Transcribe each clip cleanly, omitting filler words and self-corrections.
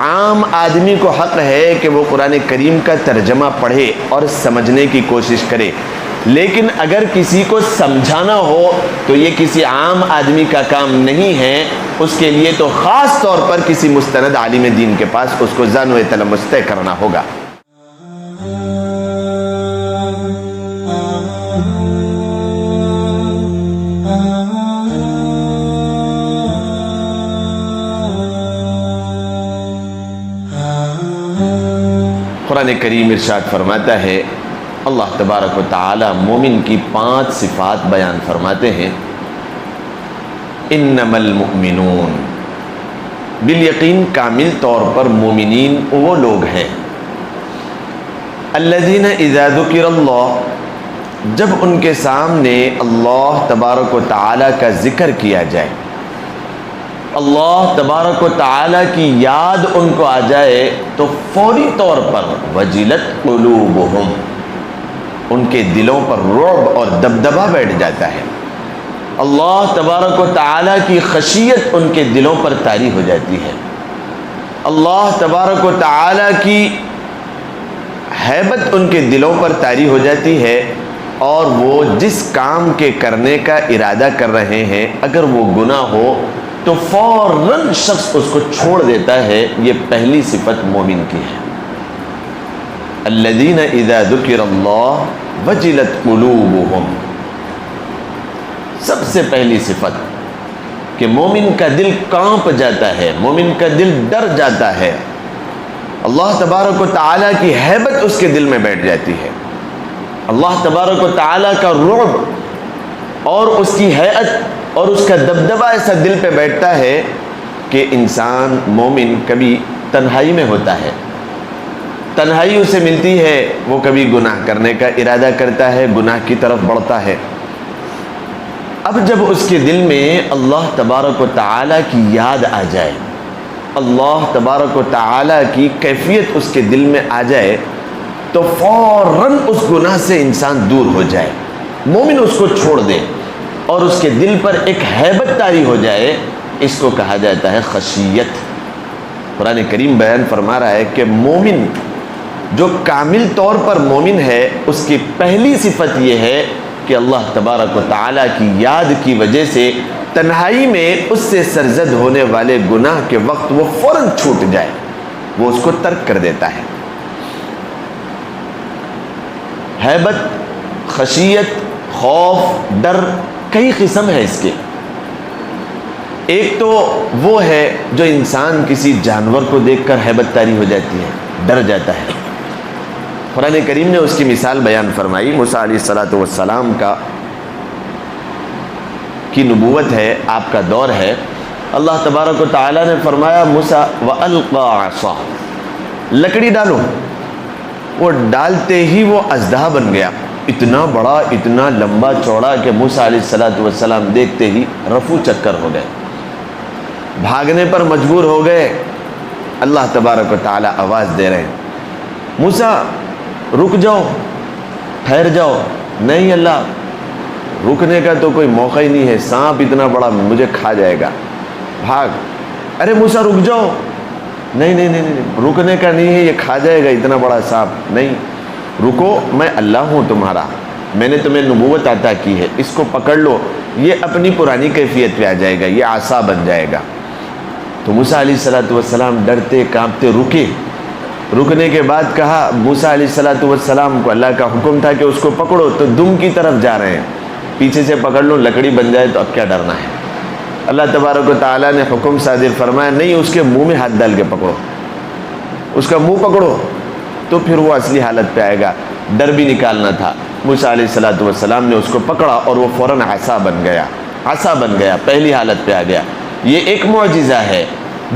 عام آدمی کو حق ہے کہ وہ قرآن کریم کا ترجمہ پڑھے اور سمجھنے کی کوشش کرے، لیکن اگر کسی کو سمجھانا ہو تو یہ کسی عام آدمی کا کام نہیں ہے، اس کے لیے تو خاص طور پر کسی مستند عالم دین کے پاس اس کو زان و تلمس طے کرنا ہوگا۔ قرآن کریم ارشاد فرماتا ہے، اللہ تبارک و تعالی مومن کی 5 صفات بیان فرماتے ہیں۔ انما المؤمنون، بالیقین کامل طور پر مومنین وہ لوگ ہیں، الذین اذا ذکر اللہ، جب ان کے سامنے اللہ تبارک و تعالی کا ذکر کیا جائے، اللہ تبارک و تعالی کی یاد ان کو آ جائے تو فوری طور پر وجلت قلوبہم، ان کے دلوں پر رعب اور دبدبہ بیٹھ جاتا ہے، اللہ تبارک و تعالی کی خشیت ان کے دلوں پر طاری ہو جاتی ہے، اللہ تبارک و تعالی کی ہیبت ان کے دلوں پر طاری ہو جاتی ہے، اور وہ جس کام کے کرنے کا ارادہ کر رہے ہیں اگر وہ گناہ ہو تو فوراً شخص اس کو چھوڑ دیتا ہے۔ یہ پہلی صفت مومن کی ہے، الذین اذا ذکر اللہ وجلت قلوبہم، سب سے پہلی صفت کہ مومن کا دل کانپ جاتا ہے، مومن کا دل ڈر جاتا ہے، اللہ تبارک و تعالیٰ کی ہیبت اس کے دل میں بیٹھ جاتی ہے، اللہ تبارک و تعالیٰ کا رعب اور اس کی ہیئت اور اس کا دبدبہ ایسا دل پہ بیٹھتا ہے کہ انسان مومن کبھی تنہائی میں ہوتا ہے، تنہائی اسے ملتی ہے، وہ کبھی گناہ کرنے کا ارادہ کرتا ہے، گناہ کی طرف بڑھتا ہے، اب جب اس کے دل میں اللہ تبارک و تعالیٰ کی یاد آ جائے، اللہ تبارک و تعالیٰ کی کیفیت اس کے دل میں آ جائے تو فوراً اس گناہ سے انسان دور ہو جائے، مومن اس کو چھوڑ دے اور اس کے دل پر ایک ہیبت طاری ہو جائے، اس کو کہا جاتا ہے خشیت۔ قرآن کریم بیان فرما رہا ہے کہ مومن جو کامل طور پر مومن ہے، اس کی پہلی صفت یہ ہے کہ اللہ تبارک و تعالیٰ کی یاد کی وجہ سے تنہائی میں اس سے سرزد ہونے والے گناہ کے وقت وہ فوراً چھوٹ جائے، وہ اس کو ترک کر دیتا ہے۔ ہیبت، خشیت، خوف، ڈر کئی قسم ہے اس کے۔ ایک تو وہ ہے جو انسان کسی جانور کو دیکھ کر ہیبت طاری ہو جاتی ہے، ڈر جاتا ہے۔ قرآن کریم نے اس کی مثال بیان فرمائی، موسیٰ علیہ السلام کی نبوت ہے، آپ کا دور ہے، اللہ تبارک و تعالیٰ نے فرمایا موسیٰ وَأَلْقَى عَصَاهُ، لکڑی ڈالو، وہ ڈالتے ہی وہ اژدہا بن گیا، اتنا بڑا، اتنا لمبا چوڑا کہ موسیٰ علیہ السلام دیکھتے ہی رفو چکر ہو گئے، بھاگنے پر مجبور ہو گئے۔ اللہ تبارک و تعالیٰ آواز دے رہے ہیں، موسیٰ رک جاؤ، ٹھہر جاؤ، نہیں اللہ رکنے کا تو کوئی موقع ہی نہیں ہے، سانپ اتنا بڑا مجھے کھا جائے گا، بھاگ۔ ارے موسیٰ رک جاؤ، نہیں نہیں نہیں نہیں، رکنے کا نہیں ہے، یہ کھا جائے گا اتنا بڑا سانپ، نہیں رکو، میں اللہ ہوں تمہارا، میں نے تمہیں نبوت عطا کی ہے، اس کو پکڑ لو، یہ اپنی پرانی کیفیت پہ آ جائے گا، یہ عصا بن جائے گا۔ تو موسیٰ علیہ السلام ڈرتے کانپتے رکے، رکنے کے بعد کہا، موسیٰ علیہ السلام کو اللہ کا حکم تھا کہ اس کو پکڑو، تو دم کی طرف جا رہے ہیں، پیچھے سے پکڑ لو، لکڑی بن جائے تو اب کیا ڈرنا ہے۔ اللہ تبارک و تعالیٰ نے حکم صادر فرمایا، نہیں اس کے منہ میں ہاتھ ڈال کے پکڑو، اس کا منہ پکڑو تو پھر وہ اصلی حالت پہ آئے گا۔ ڈر بھی نکالنا تھا، موسیٰ علیہ السلام نے اس کو پکڑا اور وہ فوراً عصا بن گیا، عصا بن گیا، پہلی حالت پہ آ گیا۔ یہ ایک معجزہ ہے۔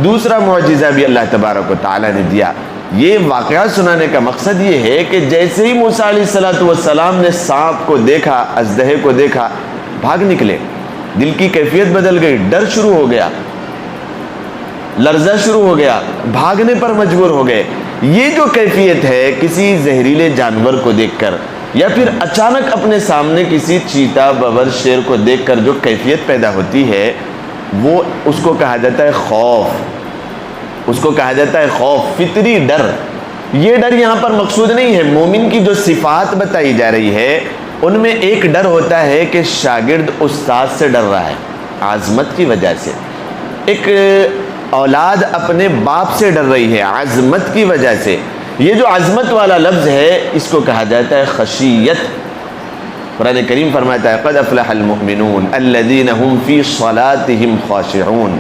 دوسرا معجزہ بھی اللہ تبارک و تعالیٰ نے دیا۔ یہ واقعہ سنانے کا مقصد یہ ہے کہ جیسے ہی موسیٰ علیہ السلام نے سانپ کو دیکھا، اژدہے کو دیکھا، بھاگ نکلے، دل کی کیفیت بدل گئی، ڈر شروع ہو گیا، لرزہ شروع ہو گیا، بھاگنے پر مجبور ہو گئے۔ یہ جو کیفیت ہے کسی زہریلے جانور کو دیکھ کر یا پھر اچانک اپنے سامنے کسی چیتا، ببر، شیر کو دیکھ کر جو کیفیت پیدا ہوتی ہے وہ اس کو کہا جاتا ہے خوف۔ اس کو کہا جاتا ہے خوف، فطری ڈر۔ یہ ڈر یہاں پر مقصود نہیں ہے۔ مومن کی جو صفات بتائی جا رہی ہے ان میں ایک ڈر ہوتا ہے کہ شاگرد استاد سے ڈر رہا ہے عظمت کی وجہ سے، ایک اولاد اپنے باپ سے ڈر رہی ہے عظمت کی وجہ سے۔ یہ جو عظمت والا لفظ ہے اس کو کہا جاتا ہے خشیت۔ قرآن کریم فرماتا ہے قد افلح المؤمنون الذین هم فی صلاتهم خاشعون۔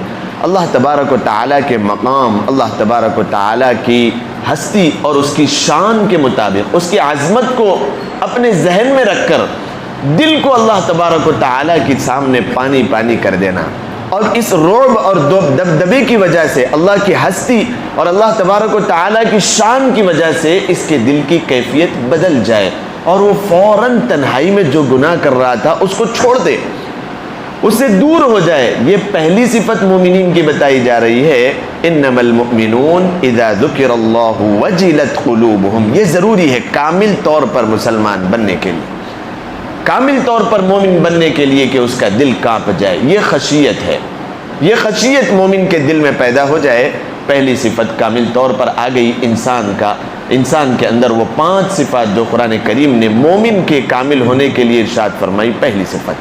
اللہ تبارک و تعالیٰ کے مقام، اللہ تبارک و تعالیٰ کی ہستی اور اس کی شان کے مطابق اس کی عظمت کو اپنے ذہن میں رکھ کر دل کو اللہ تبارک و تعالیٰ کے سامنے پانی پانی کر دینا، اور اس رعب اور دبدبے کی وجہ سے اللہ کی ہستی اور اللہ تبارک و تعالیٰ کی شان کی وجہ سے اس کے دل کی کیفیت بدل جائے اور وہ فوراً تنہائی میں جو گناہ کر رہا تھا اس کو چھوڑ دے، اس سے دور ہو جائے۔ یہ پہلی صفت مومنین کی بتائی جا رہی ہے، انما المؤمنون اذا ذکر اللہ وجلت قلوبہم۔ یہ ضروری ہے کامل طور پر مسلمان بننے کے لیے، کامل طور پر مومن بننے کے لیے کہ اس کا دل کانپ جائے۔ یہ خشیت ہے، یہ خشیت مومن کے دل میں پیدا ہو جائے۔ پہلی صفت کامل طور پر آ گئی انسان کے اندر وہ 5 صفات جو قرآن کریم نے مومن کے کامل ہونے کے لیے ارشاد فرمائی۔ پہلی صفت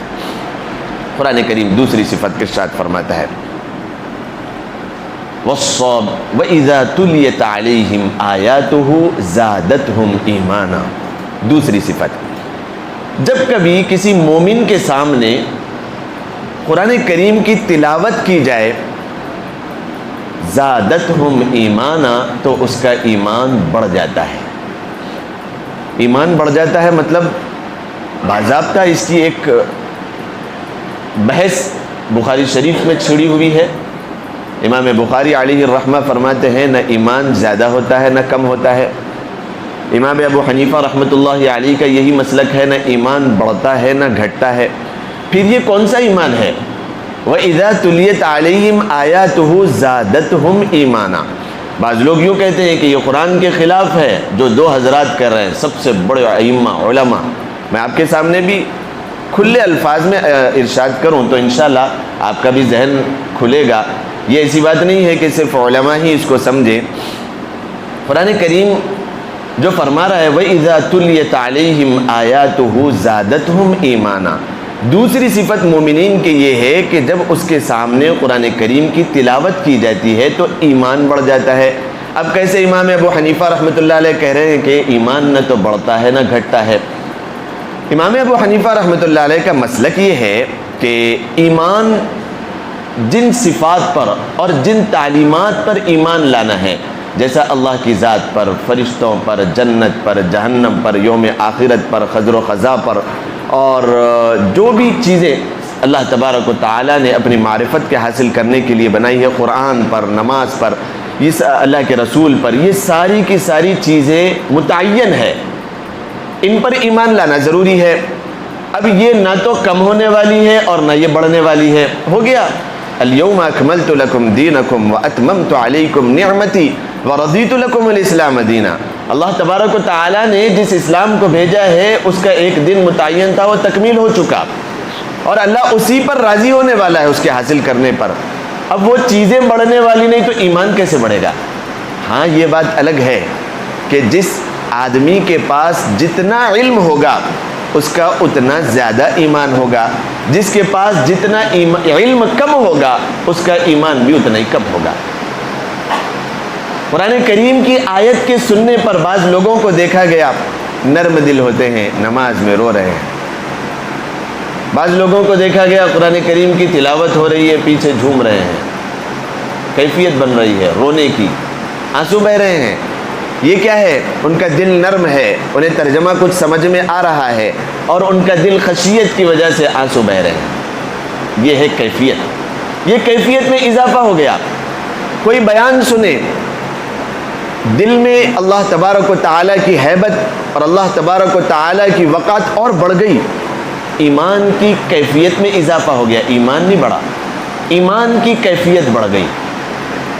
قرآن کریم دوسری صفت کے ارشاد فرماتا ہے وَإِذَا تُلِيَتْ عَلَيْهِمْ آيَاتُهُ زَادَتْهُمْ إِيمَانًا۔ دوسری صفت، جب کبھی کسی مومن کے سامنے قرآن کریم کی تلاوت کی جائے زادتہم ایمانا، تو اس کا ایمان بڑھ جاتا ہے۔ ایمان بڑھ جاتا ہے مطلب باضابطہ اس کی ایک بحث بخاری شریف میں چھڑی ہوئی ہے۔ امام بخاری علیہ الرحمہ فرماتے ہیں نہ ایمان زیادہ ہوتا ہے نہ کم ہوتا ہے۔ امام ابو حنیفہ رحمۃ اللہ علیہ کا یہی مسلک ہے، نہ ایمان بڑھتا ہے نہ گھٹتا ہے۔ پھر یہ کون سا ایمان ہے؟ وَإِذَا تُلِيَتْ عَلَيْهِمْ آيَاتُهُ زَادَتْهُمْ إِيمَانًا۔ بعض لوگ یوں کہتے ہیں کہ یہ قرآن کے خلاف ہے جو 2 حضرات کر رہے ہیں، سب سے بڑے ائمہ علماء۔ میں آپ کے سامنے بھی کھلے الفاظ میں ارشاد کروں تو انشاءاللہ آپ کا بھی ذہن کھلے گا۔ یہ ایسی بات نہیں ہے کہ صرف علماء ہی اس کو سمجھیں۔ قرآن کریم جو فرما رہا ہے وَإِذَا تُلِيَتْ عَلَيْهِمْ آيَاتُهُ زَادَتْهُمْ إِيمَانًا، دوسری صفت مومنین کی یہ ہے کہ جب اس کے سامنے قرآن کریم کی تلاوت کی جاتی ہے تو ایمان بڑھ جاتا ہے۔ اب کیسے امام ابو حنیفہ رحمۃ اللہ علیہ کہہ رہے ہیں کہ ایمان نہ تو بڑھتا ہے نہ گھٹتا ہے؟ امام ابو حنیفہ رحمۃ اللہ علیہ کا مسلک یہ ہے کہ ایمان جن صفات پر اور جن تعلیمات پر ایمان لانا ہے، جیسا اللہ کی ذات پر، فرشتوں پر، جنت پر، جہنم پر، یوم آخرت پر، خضر و خزاں پر، اور جو بھی چیزیں اللہ تبارک و تعالیٰ نے اپنی معرفت کے حاصل کرنے کے لیے بنائی ہے، قرآن پر، نماز پر، اس اللہ کے رسول پر، یہ ساری کی ساری چیزیں متعین ہے، ان پر ایمان لانا ضروری ہے۔ اب یہ نہ تو کم ہونے والی ہے اور نہ یہ بڑھنے والی ہے۔ ہو گیا الیوم اکملت لکم دینکم واتممت علیکم نعمتی ورضیت لکم الاسلام دینا۔ اللہ تبارک و تعالیٰ نے جس اسلام کو بھیجا ہے اس کا ایک دن متعین تھا، وہ تکمیل ہو چکا، اور اللہ اسی پر راضی ہونے والا ہے اس کے حاصل کرنے پر۔ اب وہ چیزیں بڑھنے والی نہیں تو ایمان کیسے بڑھے گا؟ ہاں یہ بات الگ ہے کہ جس آدمی کے پاس جتنا علم ہوگا اس کا اتنا زیادہ ایمان ہوگا، جس کے پاس جتنا علم کم ہوگا اس کا ایمان بھی اتنا ہی کم ہوگا۔ قرآن کریم کی آیت کے سننے پر بعض لوگوں کو دیکھا گیا نرم دل ہوتے ہیں، نماز میں رو رہے ہیں۔ بعض لوگوں کو دیکھا گیا قرآن کریم کی تلاوت ہو رہی ہے، پیچھے جھوم رہے ہیں، کیفیت بن رہی ہے رونے کی، آنسو بہ رہے ہیں۔ یہ کیا ہے؟ ان کا دل نرم ہے، انہیں ترجمہ کچھ سمجھ میں آ رہا ہے، اور ان کا دل خشیت کی وجہ سے آنسو بہ رہے ہیں۔ یہ ہے کیفیت، یہ کیفیت میں اضافہ ہو گیا۔ کوئی بیان سنے، دل میں اللہ تبارک و تعالیٰ کی ہیبت اور اللہ تبارک و تعالیٰ کی وقعت اور بڑھ گئی، ایمان کی کیفیت میں اضافہ ہو گیا، ایمان نہیں بڑھا، ایمان کی کیفیت بڑھ گئی۔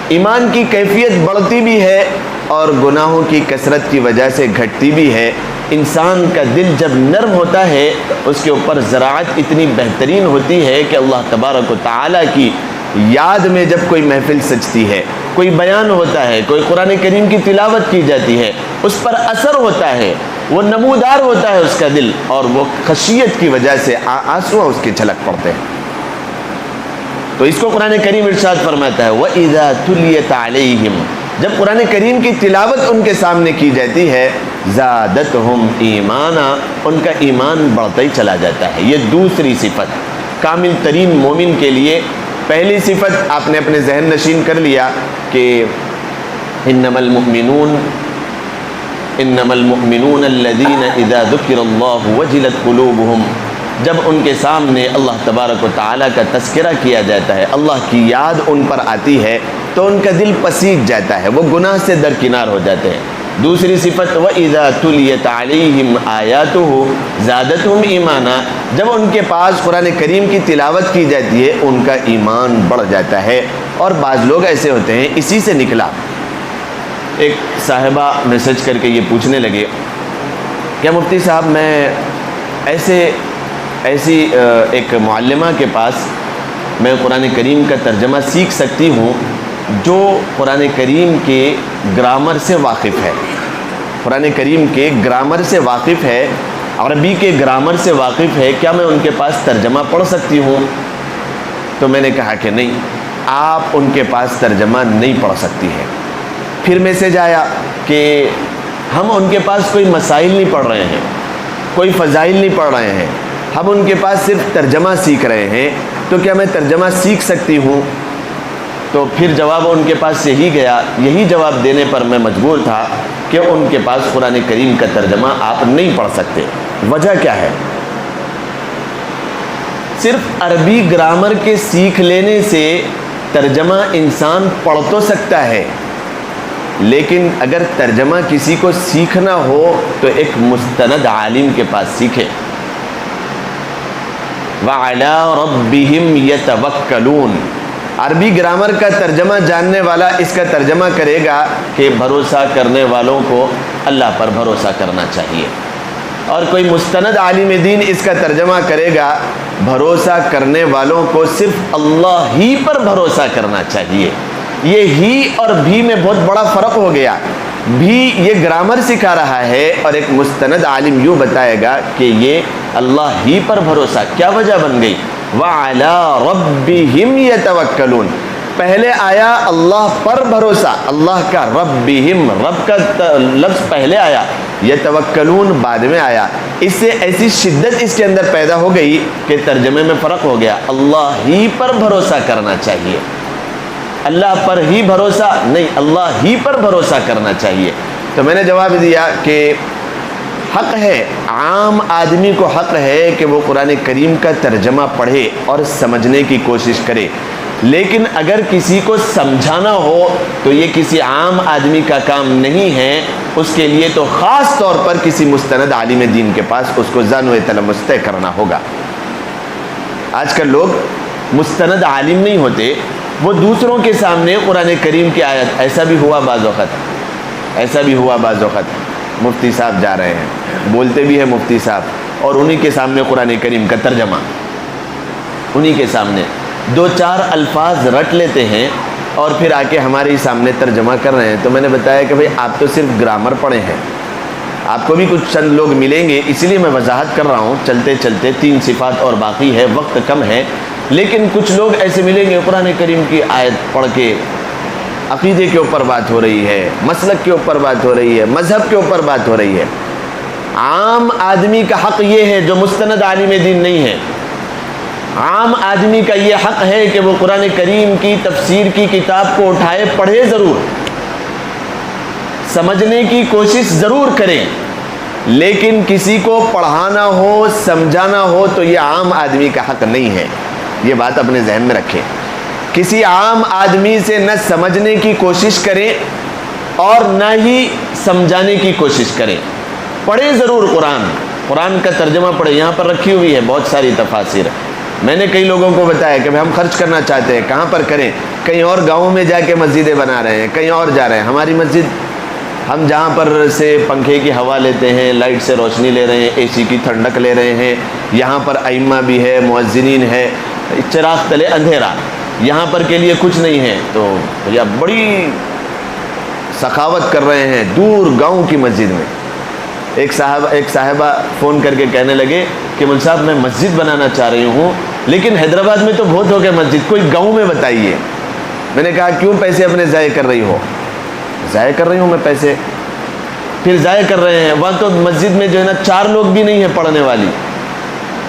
ایمان کی کیفیت بڑھتی بھی ہے اور گناہوں کی کثرت کی وجہ سے گھٹتی بھی ہے۔ انسان کا دل جب نرم ہوتا ہے اس کے اوپر زراعت اتنی بہترین ہوتی ہے کہ اللہ تبارک و تعالیٰ کی یاد میں جب کوئی محفل سجتی ہے، کوئی بیان ہوتا ہے، کوئی قرآن کریم کی تلاوت کی جاتی ہے، اس پر اثر ہوتا ہے، وہ نمودار ہوتا ہے اس کا دل، اور وہ خشیت کی وجہ سے آنسو اس کے چھلک پڑتے ہیں۔ تو اس کو قرآن کریم ارشاد فرماتا ہے وَإِذَا تُلِيَتْ عَلَيْهِمْ، جب قرآن کریم کی تلاوت ان کے سامنے کی جاتی ہے زَادَتْهُمْ ایمانا، ان کا ایمان بڑھتا ہی چلا جاتا ہے۔ یہ دوسری صفت کامل ترین مومن کے لیے۔ پہلی صفت آپ نے اپنے ذہن نشین کر لیا کہ انما المؤمنون الذین اذا ذکر اللہ وجلت قلوبہم، جب ان کے سامنے اللہ تبارک و تعالیٰ کا تذکرہ کیا جاتا ہے، اللہ کی یاد ان پر آتی ہے تو ان کا دل پسیج جاتا ہے، وہ گناہ سے درکنار ہو جاتے ہیں۔ دوسری صفت وَإِذَا تُلِيَتْ عَلَيْهِمْ آيَاتُهُ زَادَتْهُمْ ایمانا، جب ان کے پاس قرآن کریم کی تلاوت کی جاتی ہے ان کا ایمان بڑھ جاتا ہے۔ اور بعض لوگ ایسے ہوتے ہیں، اسی سے نکلا۔ ایک صاحبہ میسج کر کے یہ پوچھنے لگے کہ مفتی صاحب میں ایسی ایک معلمہ کے پاس میں قرآن کریم کا ترجمہ سیکھ سکتی ہوں جو قرآن کریم کے گرامر سے واقف ہے، قرآن کریم کے گرامر سے واقف ہے، عربی کے گرامر سے واقف ہے، کیا میں ان کے پاس ترجمہ پڑھ سکتی ہوں؟ تو میں نے کہا کہ نہیں، آپ ان کے پاس ترجمہ نہیں پڑھ سکتی ہیں۔ پھر میسج آیا کہ ہم ان کے پاس کوئی مسائل نہیں پڑھ رہے ہیں، کوئی فضائل نہیں پڑھ رہے ہیں، ہم ان کے پاس صرف ترجمہ سیکھ رہے ہیں، تو کیا میں ترجمہ سیکھ سکتی ہوں؟ تو پھر جواب ان کے پاس سے ہی گیا۔ یہی جواب دینے پر میں مجبور تھا کہ ان کے پاس قرآن کریم کا ترجمہ آپ نہیں پڑھ سکتے۔ وجہ کیا ہے؟ صرف عربی گرامر کے سیکھ لینے سے ترجمہ انسان پڑھ تو سکتا ہے، لیکن اگر ترجمہ کسی کو سیکھنا ہو تو ایک مستند عالم کے پاس سیکھے۔ وَعَلَىٰ رَبِّهِمْ يَتَوَكَّلُونَ، عربی گرامر کا ترجمہ جاننے والا اس کا ترجمہ کرے گا کہ بھروسہ کرنے والوں کو اللہ پر بھروسہ کرنا چاہیے، اور کوئی مستند عالم دین اس کا ترجمہ کرے گا بھروسہ کرنے والوں کو صرف اللہ ہی پر بھروسہ کرنا چاہیے۔ یہ ہی اور بھی میں بہت بڑا فرق ہو گیا۔ بھی یہ گرامر سکھا رہا ہے اور ایک مستند عالم یوں بتائے گا کہ یہ اللہ ہی پر بھروسہ۔ کیا وجہ بن گئی؟ وَعَلَىٰ رَبِّهِمْ يَتَوَكَّلُونَ، پہلے آیا اللہ پر بھروسہ، اللہ کا ربہم، رب کا لفظ پہلے آیا، یتوکلون بعد میں آیا۔ اس سے ایسی شدت اس کے اندر پیدا ہو گئی کہ ترجمے میں فرق ہو گیا۔ اللہ ہی پر بھروسہ کرنا چاہیے، اللہ پر ہی بھروسہ نہیں، اللہ ہی پر بھروسہ کرنا چاہیے۔ تو میں نے جواب دیا کہ حق ہے، عام آدمی کو حق ہے کہ وہ قرآن کریم کا ترجمہ پڑھے اور سمجھنے کی کوشش کرے، لیکن اگر کسی کو سمجھانا ہو تو یہ کسی عام آدمی کا کام نہیں ہے، اس کے لیے تو خاص طور پر کسی مستند عالم دین کے پاس اس کو زانو تلمس طے کرنا ہوگا۔ آج کل لوگ مستند عالم نہیں ہوتے، وہ دوسروں کے سامنے قرآن کریم کی آیت، ایسا بھی ہوا بعض وقت مفتی صاحب جا رہے ہیں، بولتے بھی ہیں مفتی صاحب، اور انہی کے سامنے قرآن کریم کا ترجمہ، انہی کے سامنے دو چار الفاظ رٹ لیتے ہیں اور پھر آ کے ہمارے ہی سامنے ترجمہ کر رہے ہیں۔ تو میں نے بتایا کہ بھئی آپ تو صرف گرامر پڑھے ہیں، آپ کو بھی کچھ چند لوگ ملیں گے، اس لیے میں وضاحت کر رہا ہوں چلتے چلتے، 3 صفات اور باقی ہے، وقت کم ہے، لیکن کچھ لوگ ایسے ملیں گے قرآن کریم کی آیت پڑھ کے عقیدے کے اوپر بات ہو رہی ہے، مسلک کے اوپر بات ہو رہی ہے، مذہب کے اوپر بات ہو رہی ہے۔ عام آدمی کا حق یہ ہے جو مستند عالم دین نہیں ہے، عام آدمی کا یہ حق ہے کہ وہ قرآن کریم کی تفسیر کی کتاب کو اٹھائے، پڑھے ضرور، سمجھنے کی کوشش ضرور کریں، لیکن کسی کو پڑھانا ہو، سمجھانا ہو تو یہ عام آدمی کا حق نہیں ہے۔ یہ بات اپنے ذہن میں رکھیں۔ کسی عام آدمی سے نہ سمجھنے کی کوشش کریں اور نہ ہی سمجھانے کی کوشش کریں، پڑھیں ضرور قرآن کا ترجمہ پڑھیں، یہاں پر رکھی ہوئی ہے بہت ساری تفاسیر۔ میں نے کئی لوگوں کو بتایا کہ ہم خرچ کرنا چاہتے ہیں، کہاں پر کریں؟ کہیں اور گاؤں میں جا کے مسجدیں بنا رہے ہیں، کہیں اور جا رہے ہیں۔ ہماری مسجد، ہم جہاں پر سے پنکھے کی ہوا لیتے ہیں، لائٹ سے روشنی لے رہے ہیں، اے سی کی ٹھنڈک لے رہے ہیں، یہاں پر ائمہ بھی ہے، مؤذنین ہے، چراغ تلے اندھیرا، یہاں پر کے لیے کچھ نہیں ہے، تو بھیا بڑی سخاوت کر رہے ہیں دور گاؤں کی مسجد میں۔ ایک صاحبہ فون کر کے کہنے لگے کہ مول صاحب میں مسجد بنانا چاہ رہی ہوں، لیکن حیدرآباد میں تو بہت ہو گئے مسجد، کوئی گاؤں میں بتائیے۔ میں نے کہا کیوں پیسے اپنے ضائع کر رہی ہو؟ ضائع کر رہی ہوں میں پیسے؟ پھر ضائع کر رہے ہیں، وہاں تو مسجد میں جو ہے نا 4 لوگ بھی نہیں ہیں پڑھنے والی،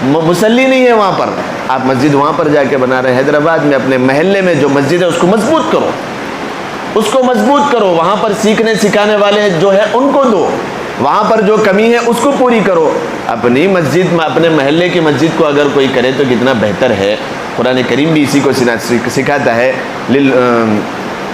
مصلی نہیں ہے وہاں پر، آپ مسجد وہاں پر جا کے بنا رہے ہیں۔ حیدرآباد میں اپنے محلے میں جو مسجد ہے اس کو مضبوط کرو، اس کو مضبوط کرو، وہاں پر سیکھنے سکھانے والے جو ہے ان کو دو، وہاں پر جو کمی ہے اس کو پوری کرو۔ اپنی مسجد میں اپنے محلے کی مسجد کو اگر کوئی کرے تو کتنا بہتر ہے۔ قرآن کریم بھی اسی کو سکھاتا ہے،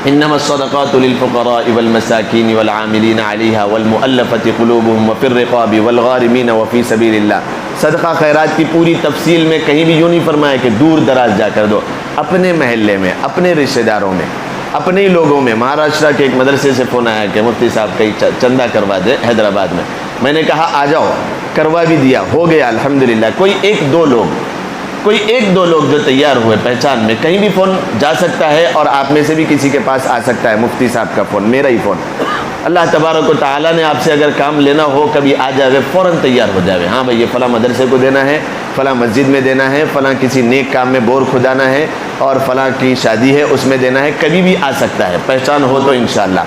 انما الصدقات للفقراء والمساکین والعاملین علیہا والمؤلفۃ قلوبهم وفی الرقاب والغارمین وفی سبیل اللہ۔ صدقہ خیرات کی پوری تفصیل میں کہیں بھی یوں نہیں فرمایا کہ دور دراز جا کر دو، اپنے محلے میں، اپنے رشتہ داروں میں، اپنے ہی لوگوں میں۔ مہاراشٹر کے ایک مدرسے سے فون آیا کہ مفتی صاحب کئی چندہ کروا دے حیدرآباد میں۔ میں نے کہا آ جاؤ، کروا بھی دیا، ہو گیا الحمدللہ۔ کوئی ایک دو لوگ جو تیار ہوئے پہچان میں، کہیں بھی فون جا سکتا ہے اور آپ میں سے بھی کسی کے پاس آ سکتا ہے، مفتی صاحب کا فون، میرا ہی فون۔ اللہ تبارک و تعالیٰ نے آپ سے اگر کام لینا ہو کبھی آ جائے، فوراً تیار ہو جائے، ہاں بھائی یہ فلاں مدرسے کو دینا ہے، فلاں مسجد میں دینا ہے، فلاں کسی نیک کام میں بور کھدانا ہے، اور فلاں کی شادی ہے اس میں دینا ہے، کبھی بھی آ سکتا ہے، پہچان ہو تو انشاءاللہ۔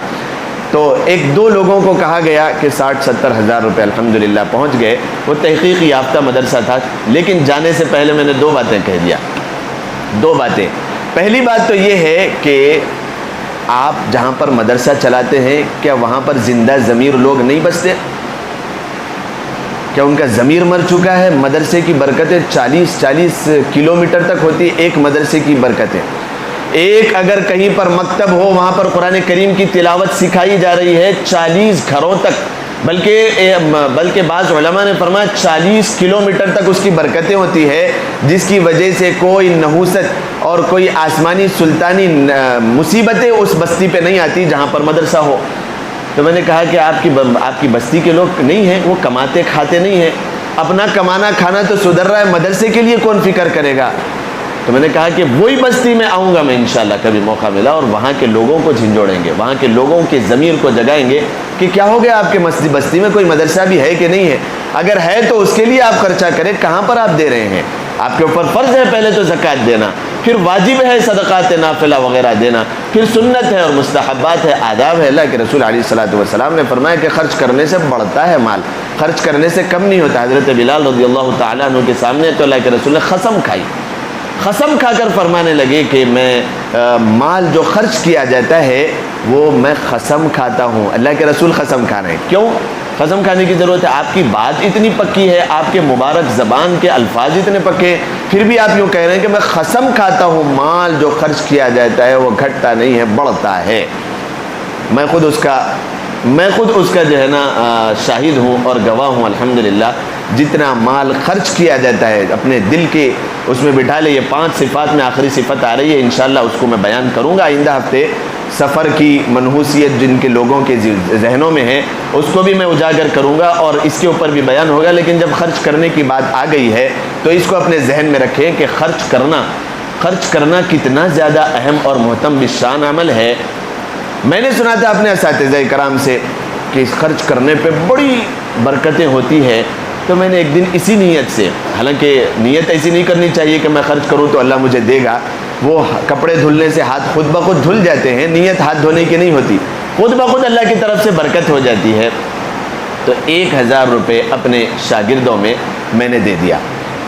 تو 1-2 لوگوں کو کہا گیا کہ 60-70 ہزار روپے الحمدللہ پہنچ گئے۔ وہ تحقیق یافتہ مدرسہ تھا، لیکن جانے سے پہلے میں نے 2 باتیں کہہ دیا، 2 باتیں۔ پہلی بات تو یہ ہے کہ آپ جہاں پر مدرسہ چلاتے ہیں کیا وہاں پر زندہ ضمیر لوگ نہیں بستے؟ کیا ان کا ضمیر مر چکا ہے؟ مدرسے کی برکتیں 40 کلومیٹر تک ہوتی ہے، ایک مدرسے کی برکتیں۔ ایک اگر کہیں پر مکتب ہو وہاں پر قرآن کریم کی تلاوت سکھائی جا رہی ہے 40 گھروں تک، بلکہ بعض علماء نے فرمایا 40 کلومیٹر تک اس کی برکتیں ہوتی ہے، جس کی وجہ سے کوئی نحوست اور کوئی آسمانی سلطانی مصیبتیں اس بستی پہ نہیں آتی جہاں پر مدرسہ ہو۔ تو میں نے کہا کہ آپ کی بستی کے لوگ نہیں ہیں، وہ کماتے کھاتے نہیں ہیں، اپنا کمانا کھانا تو سدھر رہا ہے، مدرسے کے لیے کون فکر کرے گا؟ تو میں نے کہا کہ وہی بستی میں آؤں گا میں انشاءاللہ، کبھی موقع ملا، اور وہاں کے لوگوں کو جھنجھوڑیں گے، وہاں کے لوگوں کے ضمیر کو جگائیں گے کہ کیا ہو گیا آپ کے بستی میں کوئی مدرسہ بھی ہے کہ نہیں ہے؟ اگر ہے تو اس کے لیے آپ خرچہ کریں، کہاں پر آپ دے رہے ہیں؟ آپ کے اوپر فرض ہے پہلے تو زکوٰۃ دینا، پھر واجب ہے صدقات نافلہ وغیرہ دینا، پھر سنت ہے اور مستحبات ہے، آداب ہے۔ اللہ کے رسول علیہ الصلوۃ والسلام نے فرمایا کہ خرچ کرنے سے بڑھتا ہے مال، خرچ کرنے سے کم نہیں ہوتا۔ حضرت بلال رضی اللہ تعالیٰ عنہ کے سامنے تو اللہ کے رسول نے قسم کھائی، قسم کھا کر فرمانے لگے کہ میں مال جو خرچ کیا جاتا ہے وہ میں قسم کھاتا ہوں۔ اللہ کے رسول قسم کھا رہے ہیں، کیوں قسم کھانے کی ضرورت ہے؟ آپ کی بات اتنی پکی ہے، آپ کے مبارک زبان کے الفاظ اتنے پکے ہیں، پھر بھی آپ یوں کہہ رہے ہیں کہ میں قسم کھاتا ہوں مال جو خرچ کیا جاتا ہے وہ گھٹتا نہیں ہے، بڑھتا ہے۔ میں خود اس کا جو ہے نا شاہد ہوں اور گواہ ہوں الحمدللہ۔ جتنا مال خرچ کیا جاتا ہے اپنے دل کے اس میں بٹھا لے، یہ 5 صفات میں آخری صفت آ رہی ہے انشاءاللہ، اس کو میں بیان کروں گا آئندہ ہفتے۔ سفر کی منحوسیت جن کے لوگوں کے ذہنوں میں ہے اس کو بھی میں اجاگر کروں گا اور اس کے اوپر بھی بیان ہوگا، لیکن جب خرچ کرنے کی بات آ گئی ہے تو اس کو اپنے ذہن میں رکھیں کہ خرچ کرنا کتنا زیادہ اہم اور محترم بالشان عمل ہے۔ میں نے سنا تھا اپنے اساتذہ کرام سے کہ خرچ کرنے پہ بڑی برکتیں ہوتی ہے، تو میں نے ایک دن اسی نیت سے، حالانکہ نیت ایسی نہیں کرنی چاہیے کہ میں خرچ کروں تو اللہ مجھے دے گا، وہ کپڑے دھلنے سے ہاتھ خود بخود دھل جاتے ہیں، نیت ہاتھ دھونے کی نہیں ہوتی، خود بخود اللہ کی طرف سے برکت ہو جاتی ہے۔ تو 1000 روپے اپنے شاگردوں میں نے دے دیا،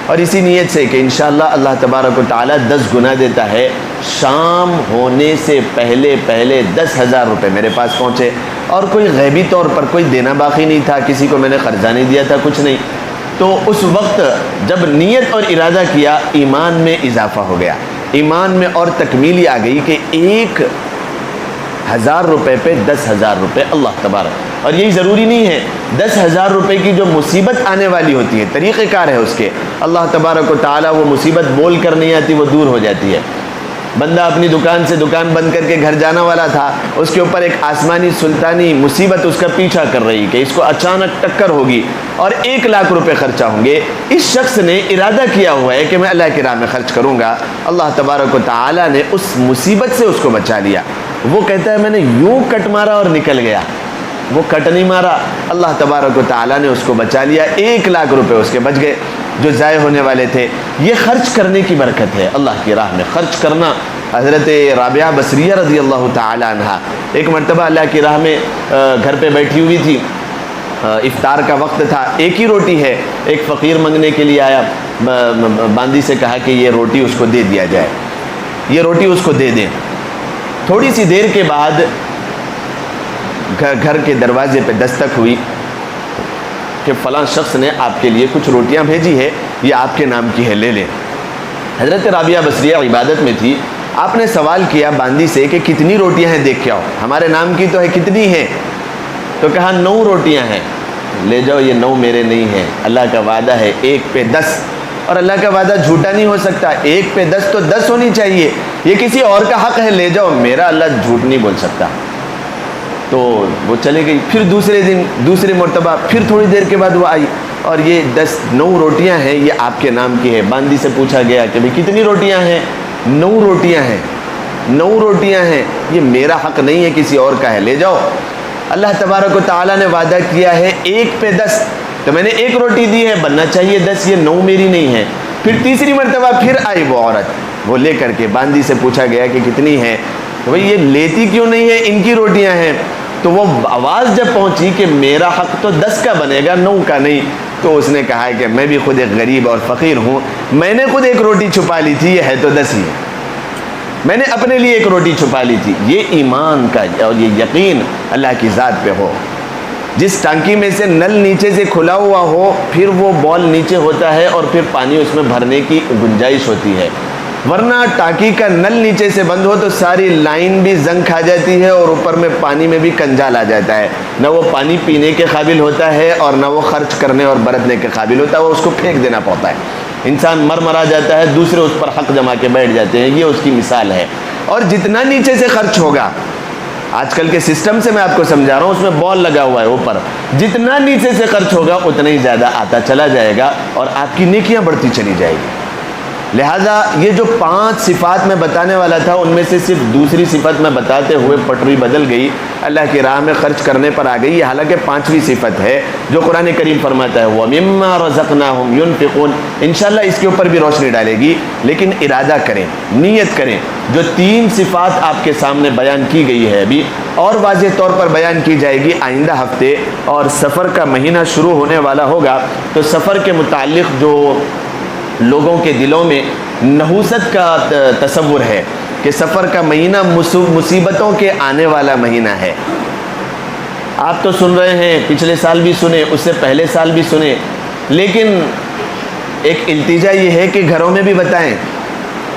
اور اسی نیت سے کہ انشاءاللہ اللہ تبارک و تعالیٰ 10 گنا دیتا ہے۔ شام ہونے سے پہلے 10,000 روپے میرے پاس پہنچے، اور کوئی غیبی طور پر کوئی دینا باقی نہیں تھا، کسی کو میں نے قرضہ نہیں دیا تھا، کچھ نہیں۔ تو اس وقت جب نیت اور ارادہ کیا، ایمان میں اضافہ ہو گیا، ایمان میں اور تکمیلی آ گئی کہ 1000 روپے پہ 10,000 روپے اللہ تبارک۔ اور یہی ضروری نہیں ہے، 10,000 روپے کی جو مصیبت آنے والی ہوتی ہے، طریقہ کار ہے اس کے، اللہ تبارک و تعالیٰ وہ مصیبت بول کر نہیں آتی، وہ دور ہو جاتی ہے۔ بندہ اپنی دکان سے دکان بند کر کے گھر جانا والا تھا، اس کے اوپر ایک آسمانی سلطانی مصیبت اس کا پیچھا کر رہی کہ اس کو اچانک ٹکر ہوگی اور 1 لاکھ روپے خرچہ ہوں گے۔ اس شخص نے ارادہ کیا ہوا ہے کہ میں اللہ کی راہ میں خرچ کروں گا، اللہ تبارک و تعالیٰ نے اس مصیبت سے اس کو بچا لیا۔ وہ کہتا ہے میں نے یوں کٹ مارا اور نکل گیا، وہ کٹ نہیں مارا، اللہ تبارک و تعالیٰ نے اس کو بچا لیا، 1 لاکھ روپے اس کے بچ گئے جو ضائع ہونے والے تھے۔ یہ خرچ کرنے کی برکت ہے، اللہ کی راہ میں خرچ کرنا۔ حضرت رابعہ بصریہ رضی اللہ تعالی عنہ ایک مرتبہ اللہ کی راہ میں گھر پہ بیٹھی ہوئی تھی، افطار کا وقت تھا، ایک ہی روٹی ہے، ایک فقیر منگنے کے لیے آیا، باندی سے کہا کہ یہ روٹی اس کو دے دیا جائے، یہ روٹی اس کو دے دیں۔ تھوڑی سی دیر کے بعد گھر کے دروازے پہ دستک ہوئی کہ فلاں شخص نے آپ کے لیے کچھ روٹیاں بھیجی ہے، یہ آپ کے نام کی ہے، لے لیں۔ حضرت رابعہ بصریہ عبادت میں تھی، آپ نے سوال کیا باندی سے کہ کتنی روٹیاں ہیں دیکھ کے آؤ، ہمارے نام کی تو ہے، کتنی ہیں؟ تو کہا 9 روٹیاں ہیں۔ لے جاؤ، یہ 9 میرے نہیں ہیں، اللہ کا وعدہ ہے 1 پہ 10، اور اللہ کا وعدہ جھوٹا نہیں ہو سکتا، 1 پہ 10 تو 10 ہونی چاہیے، یہ کسی اور کا حق ہے، لے جاؤ، میرا اللہ جھوٹ نہیں بول سکتا۔ تو وہ چلے گئی۔ پھر دوسرے دن دوسرے مرتبہ پھر تھوڑی دیر کے بعد وہ آئی اور یہ 9 روٹیاں ہیں، یہ آپ کے نام کی ہے۔ باندی سے پوچھا گیا کہ بھئی کتنی روٹیاں ہیں؟ 9 روٹیاں ہیں، 9 روٹیاں ہیں، یہ میرا حق نہیں ہے، کسی اور کا ہے، لے جاؤ۔ اللہ تبارک و تعالیٰ نے وعدہ کیا ہے 1 پہ 10، تو میں نے 1 روٹی دی ہے، بننا چاہیے 10، یہ 9 میری نہیں ہے۔ پھر تیسری مرتبہ پھر آئی وہ عورت، وہ لے کر کے باندی سے پوچھا گیا کہ کتنی ہے؟ تو بھئی یہ لیتی کیوں نہیں ہے، ان کی روٹیاں ہیں۔ تو وہ آواز جب پہنچی کہ میرا حق تو 10 کا بنے گا، 9 کا نہیں، تو اس نے کہا کہ میں بھی خود ایک غریب اور فقیر ہوں، میں نے خود 1 روٹی چھپا لی تھی، یہ ہے تو 10 ہی ہے، میں نے اپنے لیے 1 روٹی چھپا لی تھی۔ یہ ایمان کا اور یہ یقین اللہ کی ذات پہ ہو۔ جس ٹانکی میں سے نل نیچے سے کھلا ہوا ہو، پھر وہ بال نیچے ہوتا ہے اور پھر پانی اس میں بھرنے کی گنجائش ہوتی ہے، ورنہ ٹانکی کا نل نیچے سے بند ہو تو ساری لائن بھی زنگ کھا جاتی ہے اور اوپر میں پانی میں بھی کنجال آ جاتا ہے، نہ وہ پانی پینے کے قابل ہوتا ہے اور نہ وہ خرچ کرنے اور برتنے کے قابل ہوتا ہے، وہ اس کو پھینک دینا پڑتا ہے، انسان مرا جاتا ہے، دوسرے اس پر حق جما کے بیٹھ جاتے ہیں، یہ اس کی مثال ہے۔ اور جتنا نیچے سے خرچ ہوگا، آج کل کے سسٹم سے میں آپ کو سمجھا رہا ہوں، اس میں بال لگا ہوا ہے اوپر، جتنا نیچے سے خرچ ہوگا اتنا ہی زیادہ آتا چلا جائے گا اور آپ کی نیکیاں بڑھتی چلی جائے گی۔ لہٰذا یہ جو 5 صفات میں بتانے والا تھا، ان میں سے صرف دوسری صفت میں بتاتے ہوئے پٹری بدل گئی، اللہ کی راہ میں خرچ کرنے پر آ گئی۔ یہ حالانکہ 5ویں صفت ہے جو قرآن کریم فرماتا ہے وَمِمَّا رَزَقْنَاهُمْ يُنْفِقُونَ، انشاءاللہ اس کے اوپر بھی روشنی ڈالے گی، لیکن ارادہ کریں، نیت کریں۔ جو 3 صفات آپ کے سامنے بیان کی گئی ہے ابھی، اور واضح طور پر بیان کی جائے گی آئندہ ہفتے، اور سفر کا مہینہ شروع ہونے والا ہوگا، تو سفر کے متعلق جو لوگوں کے دلوں میں نحوست کا تصور ہے کہ سفر کا مہینہ مصیبتوں کے آنے والا مہینہ ہے، آپ تو سن رہے ہیں، پچھلے سال بھی سنے، اس سے پہلے سال بھی سنے، لیکن ایک التجا یہ ہے کہ گھروں میں بھی بتائیں،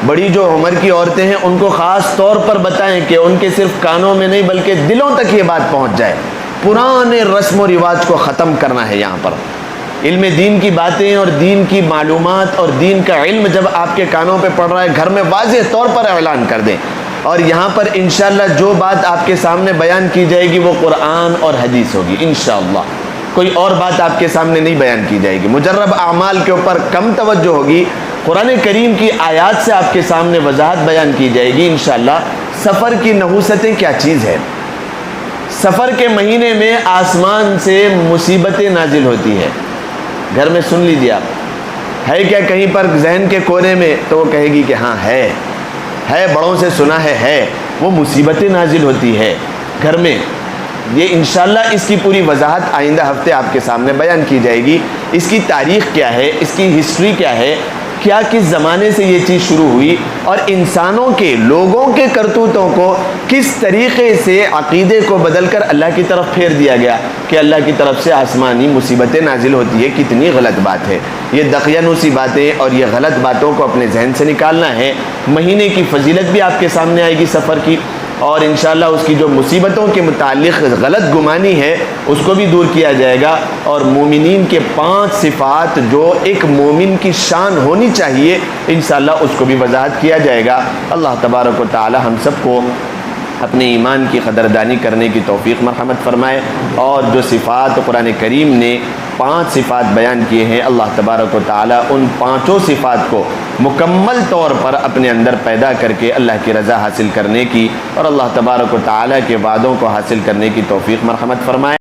بڑی جو عمر کی عورتیں ہیں ان کو خاص طور پر بتائیں کہ ان کے صرف کانوں میں نہیں بلکہ دلوں تک یہ بات پہنچ جائے۔ پرانے رسم و رواج کو ختم کرنا ہے یہاں پر۔ علم دین کی باتیں اور دین کی معلومات اور دین کا علم جب آپ کے کانوں پہ پڑ رہا ہے، گھر میں واضح طور پر اعلان کر دیں، اور یہاں پر انشاءاللہ جو بات آپ کے سامنے بیان کی جائے گی وہ قرآن اور حدیث ہوگی انشاءاللہ، کوئی اور بات آپ کے سامنے نہیں بیان کی جائے گی۔ مجرب اعمال کے اوپر کم توجہ ہوگی، قرآن کریم کی آیات سے آپ کے سامنے وضاحت بیان کی جائے گی انشاءاللہ۔ سفر کی نحوستیں کیا چیز ہے؟ سفر کے مہینے میں آسمان سے مصیبتیں نازل ہوتی ہے، گھر میں سن لیجیے آپ، ہے کیا کہیں پر ذہن کے کونے میں؟ تو وہ کہے گی کہ ہاں ہے، بڑوں سے سنا ہے، وہ مصیبتیں نازل ہوتی ہے گھر میں۔ یہ انشاءاللہ اس کی پوری وضاحت آئندہ ہفتے آپ کے سامنے بیان کی جائے گی۔ اس کی تاریخ کیا ہے، اس کی ہسٹری کیا ہے، کیا کس زمانے سے یہ چیز شروع ہوئی، اور انسانوں کے، لوگوں کے کرتوتوں کو کس طریقے سے عقیدے کو بدل کر اللہ کی طرف پھیر دیا گیا کہ اللہ کی طرف سے آسمانی مصیبتیں نازل ہوتی ہے۔ کتنی غلط بات ہے یہ، دقیانوسی باتیں اور یہ غلط باتوں کو اپنے ذہن سے نکالنا ہے۔ مہینے کی فضیلت بھی آپ کے سامنے آئے گی سفر کی، اور انشاءاللہ اس کی جو مصیبتوں کے متعلق غلط گمانی ہے اس کو بھی دور کیا جائے گا، اور مومنین کے 5 صفات جو ایک مومن کی شان ہونی چاہیے انشاءاللہ اس کو بھی وضاحت کیا جائے گا۔ اللہ تبارک و تعالی ہم سب کو اپنے ایمان کی قدردانی کرنے کی توفیق مرحمت فرمائے، اور جو صفات قرآن کریم نے 5 صفات بیان کیے ہیں اللہ تبارک و تعالی ان 5 صفات کو مکمل طور پر اپنے اندر پیدا کر کے اللہ کی رضا حاصل کرنے کی اور اللہ تبارک و تعالی کے وعدوں کو حاصل کرنے کی توفیق مرحمت فرمائے۔